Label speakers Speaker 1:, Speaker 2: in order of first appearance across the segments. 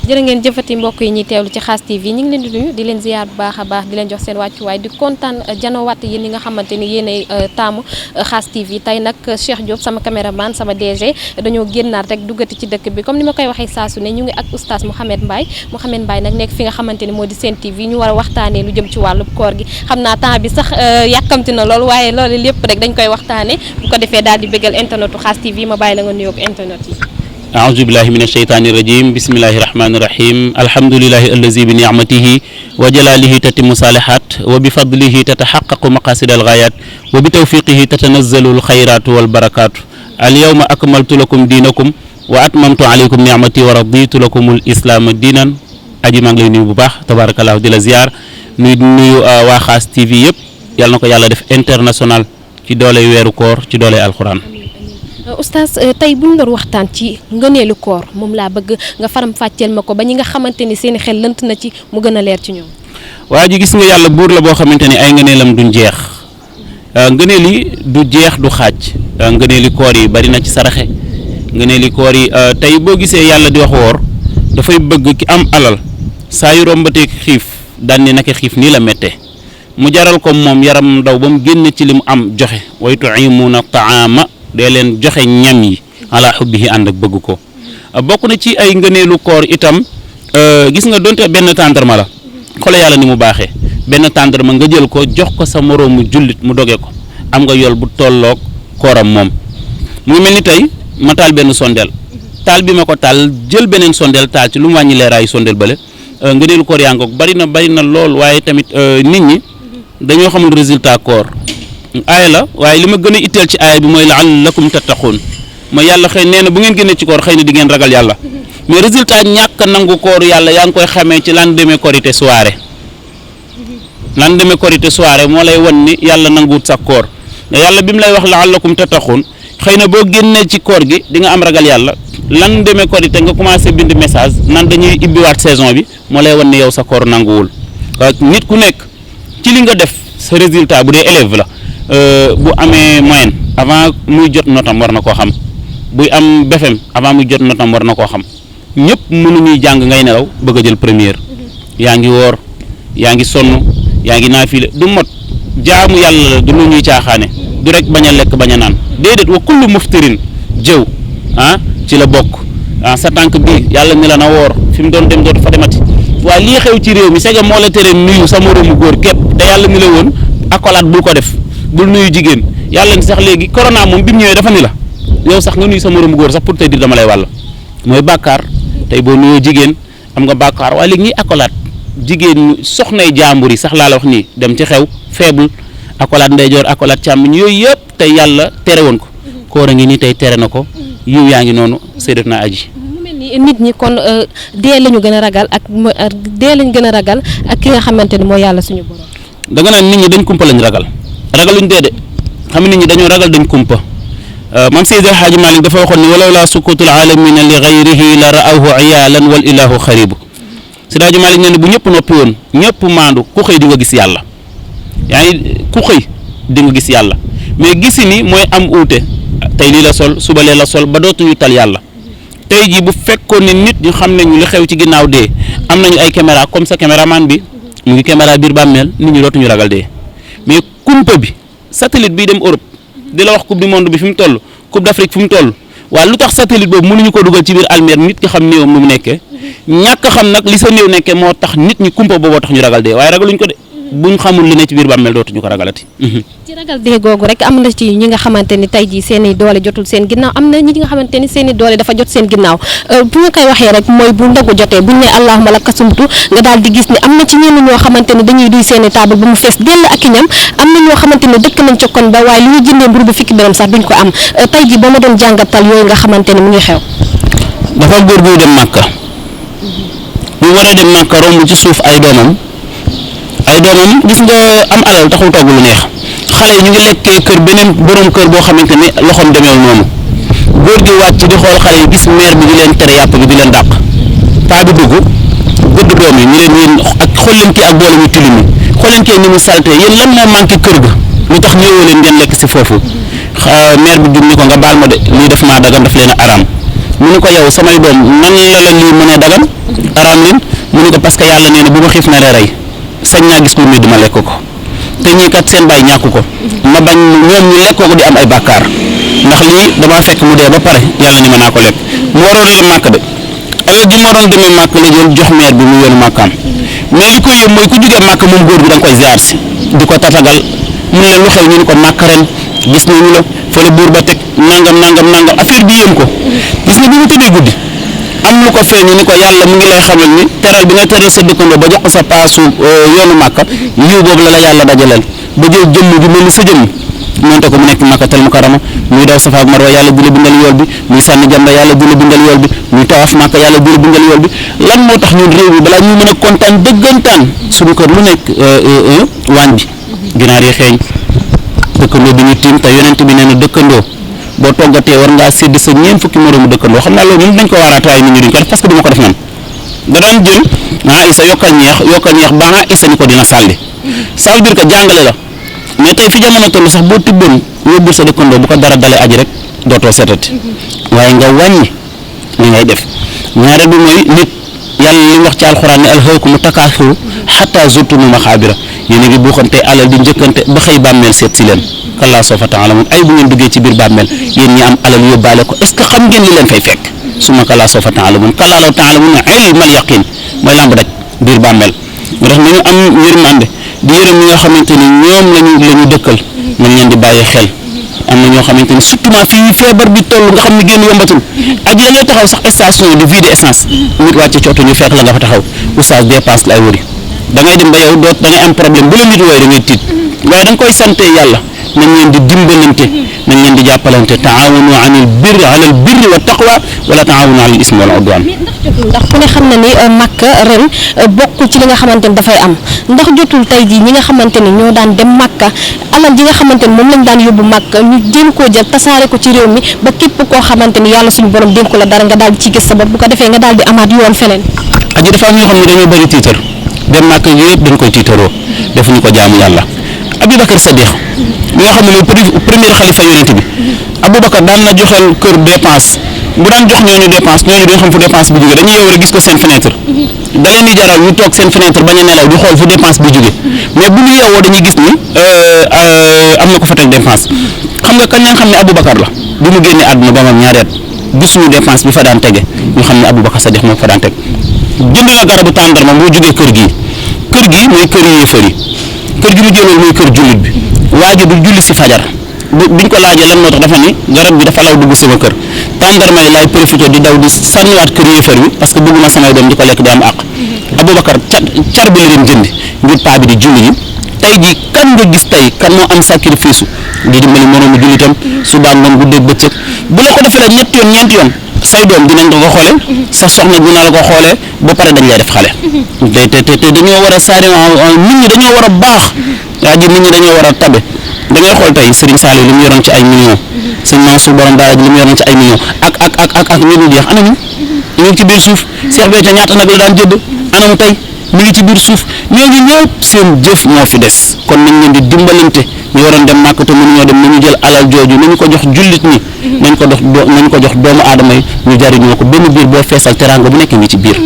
Speaker 1: jërë ngeen jëfati mbokk yi ñuy teewlu ci Khass TV ñu ngi leen di nuyu di leen ziar bu baax a baax di leen jox seen wàccuwaay di kontaan janowaat yéen ñi nga xamante ni yéenay taamu Khass TV tey nag Cheikh Diop sama caméraman sama DG dañoo génnaat rek duggati ci dëkk bi comme ni ma koy waxee saa su ne ñu ngi ak oustaz Mouhamed Mbaye nag nekk fi nga xamante ni moo di Sen TV ñu war a waxtaanee lu jëm ci wàllu koor gi xam naa temps bi sax yàkkamti na lool waaye loolu lépp rek dañ koy waxtaanee bu ko defee daal di bëggal internetu Khass TV ma bàyyi la nga nuyoog internet yi.
Speaker 2: أعوذ بالله من الشيطان الرجيم بسم الله الرحمن الرحيم الحمد لله الذي بنعمته وجلاله تتم الصالحات وبفضله تتحقق مقاصد الغايات وبتوفيقه تتنزل الخيرات والبركات اليوم أكملت لكم دينكم وأتممت عليكم نعمتي ورضيت لكم الإسلام دينا aji maa ngi lay nuyu bu baax tabarakallah di la ziar nuyu waa Khass TV yëpp yàlla na ko yàlla def international ci doole weeru koor ci doole alxuraan.
Speaker 1: oustaz tey bu ñu doon waxtaan ci ngëneelu koor moom laa bëgg nga faram fàcceel ma ko ba ñi nga xamante ni seen i xel lënt na ci mu gën a leer ci ñoom.
Speaker 2: waa ji gis nga yàlla buur la boo xamante ni ay ngëneelam duñ jeex ngëneel yi du jeex du xaaj ngëneeli koor yi bari na ci saraxe ngëneeli koor yi tey boo gisee yàlla di wax woor dafay bëgg ki am alal saa yu rombatee xiif daan ni naka xiif nii la méttee mu jaral ko moom yaram ndaw ba mu génn ci li mu am joxe wa yut'imuuna taama dee leen joxe ñam yi ala xubbihi ànd ak bëgg ko bokk na ci ay ngëneelu koor itam gis nga donte benn tàndarma la xoole yàlla ni mu baaxee benn tàndarma nga jël ko jox ko sa moroomu jullit mu doge ko am nga yol bu tolloog kooram moom mu ngi mel ni tey ma taal benn sondeel taal bi ma ko taal jël beneen sondeel taal ci lu mu wàññi leeraayu sondeel bële ngëneelu koor yaa ngoog bari na lool waaye tamit nit ñi dañoo xamul résultat koor aaya la waaye li ma gën a itteel ci aaya bi mooy la'allakum tattaqun mooy yàlla xëy nee na bu ngeen génnee ci koor xëy na di ngeen ragal yàlla mais résultat ñàkk nangu koor yàlla yaa ngi koy xamee ci lendemain korité soirée moo lay wan ni yàlla nanguwut sa koor mais yàlla bi mu lay wax la'allakum tattaqun xëy na boo génnee ci koor gi di nga am ragal yàlla lendemain korité nga commencé bind message nan dañuy ibbiwaat saison bi moo lay wan ni yow sa koor nanguwul nit ku nekk ci li nga def sa résultat bu dee élève la bu amee moyenne avant muy jot notam war na koo xam buy am BFEM avant muy jot notam war na koo xam ñëpp mënuñuy jàng ngay nelaw bëgg a jël première yaa ngi woor yaa ngi sonn yaa ngi naafile du mot jaamu yàlla la du lu ñuy caaxaane du rek bañ a lekk bañ a naan déedéet wa kullu muftirin jëw ci la bokk sa tànk bi yàlla ni la na woor fi mu doon dem dootu fa demati waaye lii xew ci réew mi sega moo la tere nuyu sa moroomu góor képp te yàlla ni la woon accolade bul ko def bul nuyu jigéen yàlla ni sax léegi corona moom bi mu ñëwee dafa ni la yow sax nga nuyu sa moroomu góor sax pour te dire dama lay wàll mooy bàkkaar tey boo nuyoo jigéen am nga bàkkaar waaye léegi ñuy accolade jigéen soxnay jàmbur yi sax laa la wax nii dem ci xew faible accolade ndeyjoor accolade càmmiñ yooyu yëpp tey yàlla tere woon ko koor a ngi nii tey tere na ko yiw yaa ngi noonu sayyidatuna aji
Speaker 1: nit ñi kon dee lañu gën a ragal ak ki nga xamante ni mooy yàlla suñu borom.
Speaker 2: da nga naan nit ñi dañ kumpa lañ ragaluñ dee de xam nit ñi dañoo ragal dañ kumpa maam Seydi El Hadji Malick dafa waxoon ni walaw laa sukutul alamina li gayrihi la ra'awhu iyalan wal ilahu xaribu Seydi El Hadji Malick nee na bu ñëpp noppi woon ñëpp maandu ku xëy di nga gis yàlla yaa ngi ku xëy di nga gis yàlla mais gisi ni mooy am uute tey lii la sol suba lee la sol ba dootuñu tal yàlla tey jii bu fekkoon ne nit ñu xam nañu li xew ci ginnaaw dee am nañu ay caméra comme sa caméraman bi mu ngi caméra biir bàmmeel nit ñi dootuñu ragal dee mais kumpa bi satellite bi dem Europe di la wax coupe du monde bi fi mu toll coupe d'Afrique fi mu toll waaye lu tax satellite boobu mënuñu ko dugal ci biir almeer nit ki xam néewam nu mu nekkee ñàkk xam nag li sa néew nekkee moo tax nit ñi kumpa booboo tax ñu ragal dee waaye ragaluñ ko de buñ xamul li ne ci biir bàmmeel dootuñu ko ragalati.
Speaker 1: ci ragal dee googu rek am na ci ñi nga xamante ni tey jii seen i doole jotul seen ginnaaw am na ñi nga xamante ni seen i doole dafa jot seen ginnaaw bu nga koy waxee rek mooy bu ndogu jotee buñ ne allahumma laka sumtu nga daal di gis ni am na ci ñenn ñoo xamante ni dañuy duy seen i table ba mu fees dell ak i ñam am na ñoo xamante ni dëkk nañ ca kon ba waaye li ñu jëndee mburu ba fikki dërëm sax duñ ko am tey jii ba ma doon jàngatal yooyu nga xamante ni mu ngi xew.
Speaker 2: dafa am góor guy dem Màkka bu waree dem Màkka romb ci suuf ay doomam gis nga am alal taxul togg lu neex xale yi ñu ngi lekkee kër beneen borom kër boo xamante ne loxoom demeewul noonu góor gi wàcc di xool xale yi gis meer bi di leen tere yàpp bi di leen dàq paa bi dugg gëdd doom yi ñu leen yéen ak xool leen kii ak boole mu tilim yi xool leen kii ni mu salte yéen lan moo manqué kër ga lu tax ñëwoo leen ngeen lekk si foofu meer bi jug ni ko nga baal ma de lii def maa dagan daf leen a araam mu ni ko yow samay doom nan la lii mënee dagan araam leen mu ne ko parce que yàlla nee na bu ma xiif naree rey sañ naa gis lu muy duma lekk ko te ñii kat seen bàyyi ñàkk ko ma bañ ñoom ñu lekkoo ko di am ay bàkkaar ndax lii damaa fekk mu dee ba pare yàlla ni ma naa ko lekk mu waroon a dem màkk de alal ji mu waroon demee màkk la jël jox meer bi mu yoonu màkkaam mais li ko yëm mooy ku jugee màkk moom góor bi da nga koy ziar si di ko tatagal mun leen lu xew ñu ni ko màkk ren gis nañu la fële buur ba teg nangam affaire bi yëm ko gis nga bi mu tëddee guddi am lu ko feeñu ni ko yàlla mu ngi lay xamal ni teral bi nga teral sa dëkkandoo ba jox ko sa paasu yoonu màkka yiw boobu la yàlla dajaleel ba jël jëmm bi mel ni sa jëmm monte ko mu nekk Makkatal Mukarrama muy daw Safa ak Marwa yàlla di la bindal yool bi muy sànni jamra yàlla di la bindal yool bi muy tawaaf Makka yàlla di la bindal yool bi lan moo tax ñun réew bi balaa ñu mën a kontaan dëggantaan suñu kër lu nekk waañ bi ginaar yi xeeñ dëkkandoo bi ñu tiim te yonent bi nee na dëkkandoo boo toggatee war ngaa sédd sa ñeent fukki moroomu dëkkandoo xam naa loolu moom dañ ko waaraat waaye nit ñi duñ ko def parce que du ma ko def man da daan jël Isa yokkal ñeex ba Isa ni ko dina sàlli ça veut dire que jàngale la mais tey fi jamono toll sax boo tibboon yóbbul sa dëkkandoo bu ko dara dalee aji rek dootoo seetati waaye nga wàññi li ngay def ñaareel bi mooy nit yàlla li wax ci alxuraan ne alhaakumu takaasuru xataa zurtumul maqaabira yéen a ngi buuxante alal di njëkkante ba xëy bàmmeel seet si leen kallaa sawfa ta'lamuun ay bu ngeen duggee ci biir bàmmeel yéen ñi am alal yóbbaale ko est ce que xam ngeen li leen fay fekk summa kallaa sawfa ta'lamuun kallaa law ta'lamuuna ilmal yaqiin mooy lamb daj biir bàmmeel moo tax nañu am yërmande di yërëm ñi nga xamante ni ñoom lañu dëkkal nañ leen di bàyyi xel am na ñoo xamante ni surtout fii feebar bi toll nga xam ne génn yombatul ak ya ngay taxaw sax station de vide essence nit wàcce cooto ñu fekk la nga fa taxaw oustaz dépasse la ay wëri da ngay dem ba yow da ngay am problème bu la nit wooye da ngay tiit waaye da nga koy sante yàlla nañ leen di dimbalante nañ leen di jàppalante taawanu alal birri wa taqwa wala taawanu alal ismi wal udwan
Speaker 1: ndax ku ne xam na ni Makka ren bokkul ci li nga xamante ni dafay am ndax jotul tey jii ñi nga xamante ni ñoo daan dem Makka alal ji nga xamante ni moom lañ daan yóbbu Makka ñu jéem koo jël tasaare ko ci réew mi ba képp koo xamante ni yàlla suñu borom dénk la dara nga daal di ci gis sa bopp bu ko defee nga daal di amaat yoon feneen.
Speaker 2: aji dafa am ñoo xam ne dañoo bëri tiitar dem Makka yëpp dañ koy tiitaroo defuñu ko jaamu yàlla Aboubacar Sadiq mi nga xam ne mooy premier xalifa yonent bi Aboubacar daan na joxeel kër dépense bu daan jox ñooñu dépense ñooñu dañoo xam fu dépense bi jóge dañuy yow rek gis ko seen fenêtre da leen di jaral ñu toog seen fenêtre bañ a nelaw di xool fu dépense bi jóge mais bu ñu yeewoo dañuy gis ni am na ko fa teg dépense xam nga kañ la nga xam ne Aboubacar la bi mu génnee àdduna ba am ñaari at gisuñu dépense bi fa daan tege ñu xam ne Aboubacar Sadiq moo fa daan teg jënd na garabu tàndarma moo jógee kër gii mooy kër yéefar yi kër gi mu jëloon mooy kër jullit bi waa ji du julli si fajar biñ ko laajee lan moo tax dafa ni garab bi dafa law dugg sama kër tàndarma yi laay profité di daw di sànniwaat kër yéefar bi parce que bëgguma samay doom di ko lekk di am àq Aboubacar car bi la dem jëndi ngir paa bi di julli yi tey jii kan nga gis tey kan moo am sacrifice di dimbali moroomu jullitam suba ngoon guddeeg bëccëg bu la ko defalee ñetti yoon ñeenti yoon say doom dinañ ko xoolee sa soxna dina la ko xoolee ba pare dañ lay def xale te dañoo war a saare nit ñi dañoo war a baax waa ji nit ñi dañoo war a tabe da ngay xool tey Serigne Saliou li mu yoroon ci ay millions sëñ Mansour borom daara ji li mu yoroon ci ay millions ak ñu dul jeex anamu ñu ngi ci biir suuf Cheikh Béthio ñaata nag la daan jënd anamu tey mi ngi ci biir suuf ñooñu ñëpp seen jëf moo fi des kon nañ leen di dimbalante ñu waroon dem Màkka te mënuñoo dem nañu jël alal jooju nañu ko jox jullit ñi nañ ko jox doomu aadama yi ñu jariñoo ko benn biir boo feesal teraanga bu nekk ngi ci biir.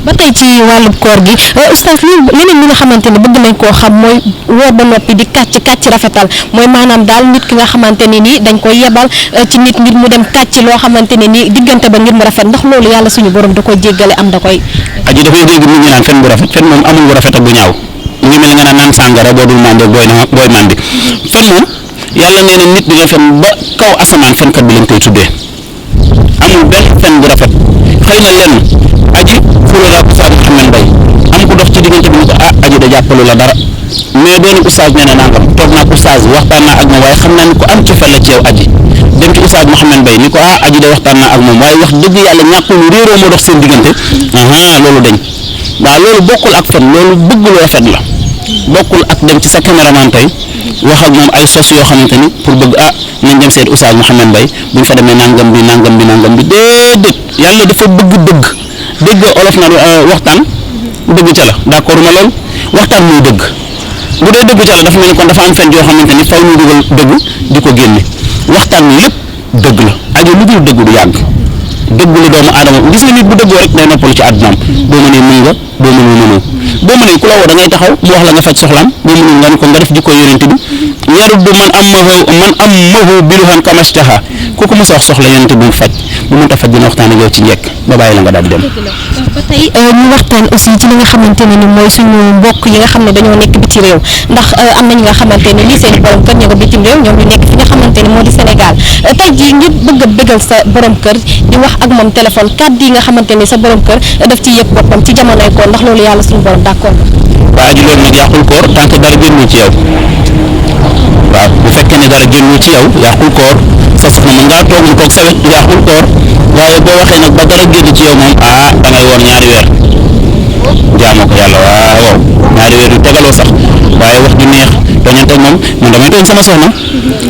Speaker 1: ba tey ci wàllub koor gi oustaz leneen li nga xamante ni bëgg nañ koo xam mooy woor ba noppi di kàcc rafetal mooy maanaam daal nit ki nga xamante ne nii dañ koy yebal ci nit ngir mu dem kàcc loo xamante ne nii diggante ba ngir mu rafet ndax loolu yàlla suñu borom da koy jéggale am da koy.
Speaker 2: aji dafay dégg nit ñi naan fen bu rafet fen moom amul bu rafet ak bu ñaaw mu ngi mel nga naan sàngara boo dul màndi booy màndi fen moom yàlla nee na nit dina fen ba kaw asamaan fenkat bi lañ koy tuddee amul benn fen bu rafet xëy na lenn aji fula la oustaz Mouhamed Mbaye am ko dox ci diggante bi ni ko aji da jàppalu la dara mais doon oustaz nee na nangam toog naa oustaz waxtaan naa ak moom waaye xam naa ni ko am ci fel la ci yow aji dem ci oustaz Mouhamed Mbaye ni ko aji de waxtaan naa ak moom waaye wax dëgg yàlla ñàkkul réeroo moo dox seen diggante loolu dañ waaw loolu bokkul ak fen loolu bëgg lu rafet la bokkul ak dem ci sa caméraman tey wax ak moom ay sos yoo xamante ni pour bëgg nañ dem seet oustaz Mouhamed Mbaye buñ fa demee nangam bi déedéet yàlla dafa bëgg dëgg olof na waxtaan dëgg ca la d'accord ma lool waxtaan muy dëgg bu dee dëgg ca la dafa mel ni kon dafa am fen yoo xamante ni faw ñu dugal dëgg di ko génne waxtaan lépp dëgg la aji lu dul dëgg du yàgg dëggulu doomu aadama gis nga nit bu dëggoo rek day noppalu ci àddunaam boo mënee mën nga boo mënee ku la woo da ngay taxaw mu wax la nga faj soxlaam boo mënul nga ne ko nga def jikko yonent bi yaruddu man ammahu biluhan kamashtaha ku ko mos a wax soxla yonent bi mu faj bu mënta faj dina waxtaan ak yow ci njëkk ba bàyyi la nga daal dem.
Speaker 1: ba tey ñu waxtaan aussi ci li nga xamante ne ni mooy suñu mbokk yi nga xam ne dañoo nekk biti réew ndax am na ñi nga xamante ne lii seen borom kër ña ko bitim réew ñoom ñu nekk fi nga xamante ne moo di Sénégal tey jii ñu bëgg a bëggal sa borom kër di wax ak moom téléphone kàddu yi nga xamante ni sa borom kër daf ci yëg boppam ci jamonoy koor ndax loolu yàlla suñu borom d'accord na.
Speaker 2: waa ji loolu nag yàqul koor tant que dara génnul ci yow waaw bu fekkee ne dara génnul ci yow yàqul koor sa soxna mën ngaa toog mu toog sa wet yàqul koor waaye boo waxee nag ba dara génn ci yow moom da ngay woor ñaari weer jaamoo ko yàlla waaw ñaari weer yu tegaloo sax waaye wax ju neex tooñante moom man damay tooñ sama soxna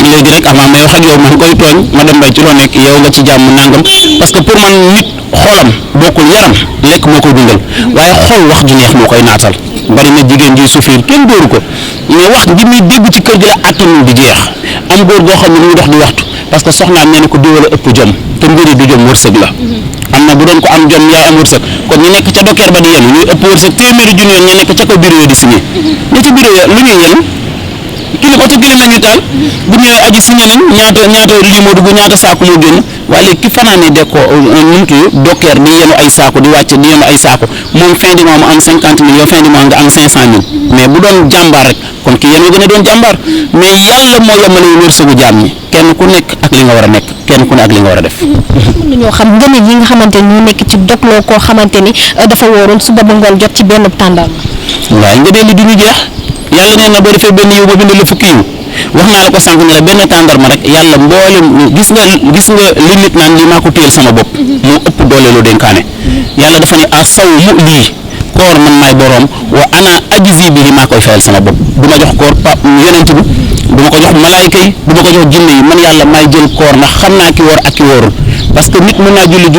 Speaker 2: léegi rek avant may wax ak yow man koy tooñ ma dem bay ci loo nekk yow nga ci jàmm nangam parce que pour man nit xolam bokkul yaram lekk moo koy dundal waaye xol wax ju neex moo koy naatal bari na jigéen ji souffrir kenn dóoru ko mais wax ji muy dégg ci kër gi la attanul di jeex am góor goo xam ne muy dox di waxtu parce que soxnaam nee na ko diwala ëpp jom te mbiri du jom wërsëg la am na bu doon ko am jom yaay am wërsëg kon ñu nekk ca dokeer ba di yenu ñuy ëpp wërsëg téeméeri junni yoon ñu nekk ca kaw bureau di signé ñi ci bureau ya lu ñuy yenu kilim oto kilim la ñuy taal bu ñëwee aji signé nañ ñaata lii moo dugg ñaata saako moo génn waaye léegi ki fanaane de ko numtu dokeer di yenu ay saako di wàcce di yenu ay saako moom fin du mois mu am 50 millions fin du mois nga am 500 000 mais bu doon jàmbaar rek kon ki yéen a gën a doon jàmbaar mais yàlla moo yemale wërsëgu jaam ñi kenn ku nekk ak li nga war a nekk kenn ku ne ak li nga war a def.
Speaker 1: mën nañoo xam ngëneel yi nga xamante ni ñoo nekk ci dogloo koo xamante ni dafa wóoroon suba ba ngoon jot ci benn tàndal.
Speaker 2: waaye nga dellu du ñu jeex yàlla nee na boo defee benn yiw ba bind la fukki yiw wax naa la ko sànq ne la benn tàndarma rek yàlla mboolem gis nga li nit naan lii maa ko téyel sama bopp moo ëpp doole loo dénkaane yàlla dafa ne asaw mu lii koor man maay boroom wa ana ajzi bihi maa koy fayal sama bopp du ma jox koor yonent bi du ma ko jox malaayka yi du ma ko jox jinne yi man yàlla maay jël koor ndax xam naa ki woor ak ki woorul parce que nit mën naa julli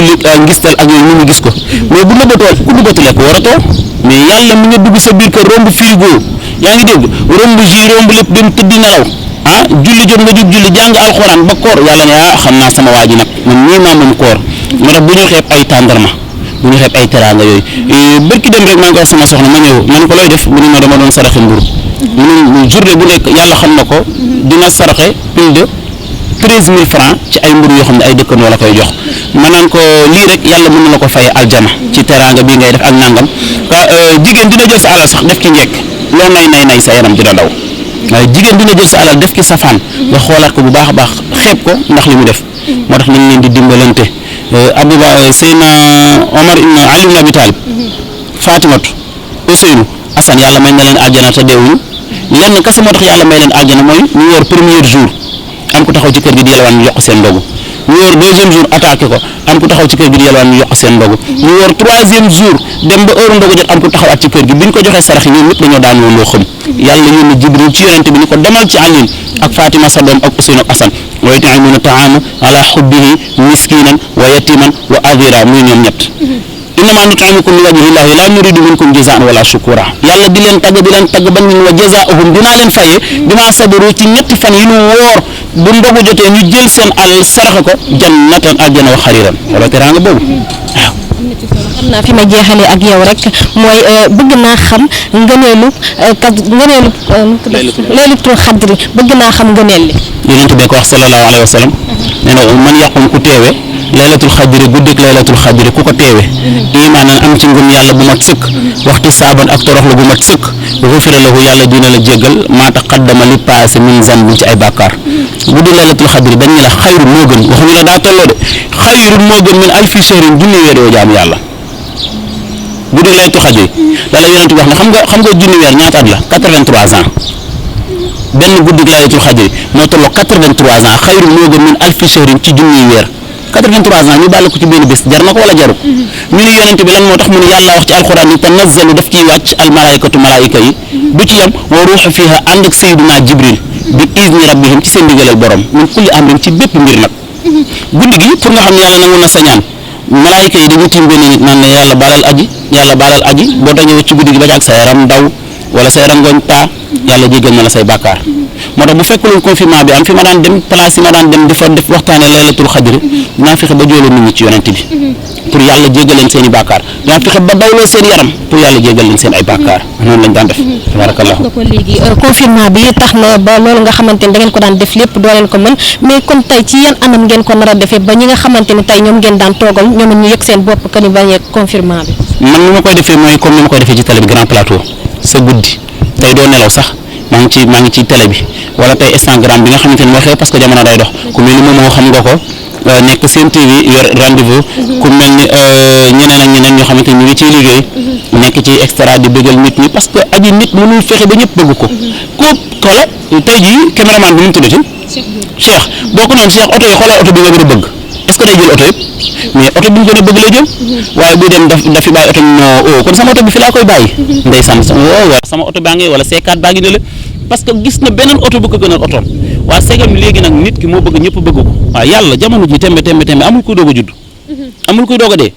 Speaker 2: ngistal ak yooyu ñu gis ko mais bu nëbbatoo ku nëbbatu lekk waratoo mais yàlla mi nga dugg sa biir kër romb frigo yaa ngi dégg romb jus romb lépp dem tëddi nelaw julli jot nga jóg julli jàng alxuraan ba koor yàlla ne xam naa sama waa ji nag man nii maa moom koor moo tax bu ñu xeeb ay tàndarma bu ñu xeeb ay teraanga yooyu bërki dem rek maa ngi ko wax sama soxna ma ñëw ma ne ko looy def mu ne ma dama doon saraxe mburu mu ne journée bu nekk yàlla xam na ko dina saraxe plus de 13 000 francs ci ay mburu yoo xam ne ay dëkkandoo la koy jox ma naan ko lii rek yàlla mën na la ko fay aljana ci teraanga bii ngay def ak nangam jigéen dina jël sa alal sax def ci njekk loo nay sa yaram dina daw waaye jigéen dina jël sa alal def ci safaan nga xoolaat ko bu baax a baax xeeb ko ndax li mu def moo tax nañ leen di dimbalante Seydina Omar ibn Ali ibn Abi Talib Fatimatu Ousseynou Assane yàlla may na leen aljana te deewuñu lenn kese moo tax yàlla may leen aljana mooy ñu yor premier jour am ku taxaw ci kër gi di yalwaan ñu yokk seen ndogu ñu yor deuxième jour attaqué ko am ku taxaw ci kër gi di yalwaan ñu yokk seen ndogu ñu yor troisième jour dem ba heure ndogu jot am ku taxawaat ci kër gi bi ñu ko joxee sarax yi ñoom ñëpp dañoo daan woon loo xam yàlla yónni Jibril ci yonente bi ni ko demal ci Aliin ak Fatima sa doom ak Ousseynou ak Assane wa yut'imuna ta'ama ala hubbihi miskinan wa yatiman wa asira muy ñoom ñett innama nut'imukum li wajhillahi la nuridu minkum jazaan wala shukura yàlla di leen tagg bañ min wa jazaahum dinaa leen fayee bima sabaru ci ñetti fan yi ñu woor bu ndogu jotee ñu jël seen alal saraxe ko jannatan àjjana wa xariran wala teraanga boobu waaw.
Speaker 1: xam naa fi ma jeexalee ak yow rek mooy bëgg naa xam ngëneelu laylatul xadri bëgg naa xam ngëneel li.
Speaker 2: yonent bi ko wax sallallahu alayhi wa sallam nee na man yaqum ku teewe laylatul xadri guddik laylatul xadri ku ko teewe imaanan am ci ngëm yàlla bu mat sëkk waxti saaban ak toroxlu bu mat sëkk gufira lahu yàlla dina la jéggal maa taqaddama li paase min zanbin ci ay bàkkaar guddi laylatul xadri dañ ne la xayru moo gën waxuñu la daa tolloo de xayru moo gën min alfi shahrin junni weer yoo jaamu yàlla guddi laylatul xadri la la yonent bi wax ne xam nga junni weer ñaata at la 83 ans benn guddi laylatul xadri moo tolloo 83 ans xayru moo gën min alfi shahrin ci junni weer 83 ans ñu bàll ko ci benn bés jar na ko wala jaru ñu ni yonent bi lan moo tax mu ne yàlla wax ci alxuraan ni tanazzalu daf ciy wàcc almalaykatu malaayika yi du ci yam wa ruuxu fiha ànd ak sayyiduna jibril bi izni rabbihim ci seen ndigalal borom min kulli amrin ci bépp mbir nag guddi gi pour nga xam ne yàlla nangu na sa ñaan malaayika yi dañu tiim benn nit naan ne yàlla baalal aji boo dañoo ci guddi gi ba ak sa yaram daw wala say rangoñ taa yàlla jéggal na la say bàkkaar moo tax bu fekkuloon confinement bi am fi ma daan dem place yi ma daan dem di fa def waxtaane laylatul xadri dinaa fexe ba jooloo nit ñi ci yonent bi pour yàlla jéggal leen seen i bàkkaar dinaa fexe ba dawloo seen yaram pour yàlla jéggal leen seen ay bàkkaar noonu lañ daan def tabarakallah
Speaker 1: nga ko léegi confinement bi tax na ba loolu nga xamante ni da ngeen ko daan def lépp doo leen ko mën mais kon tey ci yan anam ngeen ko nar a defee ba ñi nga xamante ni tey ñoom ngeen daan toogal ñoom ñu yëg seen bopp que ni bañee confinement bi.
Speaker 2: man ni ma koy defee mooy comme ni ma koy defee ci télé bi grand plateau sa guddi tey doo nelaw sax maa ngi ci télé bi wala tey Instagram bi nga xamante ni moo xew parce que jamono day dox ku mel ni moom moo xam nga ko nekk seen TV yor rendez-vous ku mel ni ñeneen ak ñeneen ñoo xamante ni ñu ngi ciy liggéey nekk ci extra di bëggal nit ñi parce que aji nit mënul fexe ba ñëpp bëgg ko xoola tey jii caméraman bi nu mu tuddati Cheikh boo ko noonu Cheikh oto yi xoolal oto bi nga gën a bëgg est-ce que day jël oto yëpp mais oto bi mu gën a bëgg lay jël waaye buy dem daf fi bàyyi oto bi kon sama oto bi fi laa koy bàyyi ndeysaan sama oto baa ngi wala C4 baa ngi ne la parce que gis na beneen oto bu ko gënal otoom waa segam léegi nag nit ki moo bëgg ñëpp bëgg ko waaw yàlla jamono ji tembe amul kuy doog a judd amul kuy doog a dee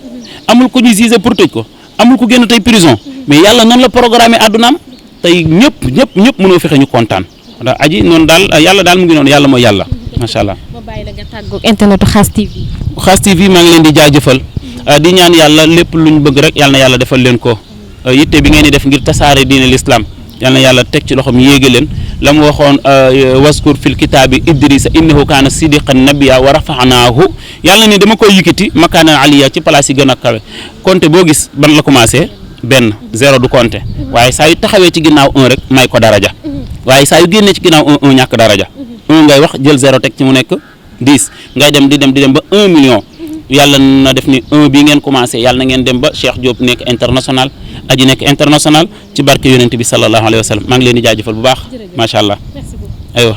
Speaker 2: amul ku ñuy gisé pour tëj ko amul ku génn tey prison mais yàlla noonu la programmé àddunaam tey ñëpp mënoo fexe ñu kontaan ndax aji noonu daal yàlla daal mu ngi noonu yàlla mooy yàlla macha allah.
Speaker 1: ma bàyyi la nga tàggoog internetu Khass TV.
Speaker 2: Khass TV maa ngi leen di jaajëfal di ñaan yàlla lépp luñ bëgg rek yàlla na yàlla defal leen ko yitte bi ngeen di def ngir tasaare diine l'islam yàlla na yàlla teg ci loxoom yéege leen la mu waxoon waskur fil kitaabi idrisa innahu kaana sidiqan nabiyya wa rafahnaahu yàlla ne dama koy yëkkati makaanan aliya ci place yi gën a kawe compté boo gis ban la commencé benn zéro du compté waaye saa yu taxawee ci ginnaaw un rek may ko daraja waaye saa yu génnee ci ginnaaw un ñàkk daraja un ngay wax jël zéro teg ci mu nekk 10 ngay dem di dem ba 1 million yàlla na def ni 1 bii ngeen commencé yàlla na ngeen dem ba Cheikh Diop nekk international aji nekk international ci barke yonent bi sallallahu alayhi wa sallam maa ngi leen di jaajëfal bu baax macha allah aywa.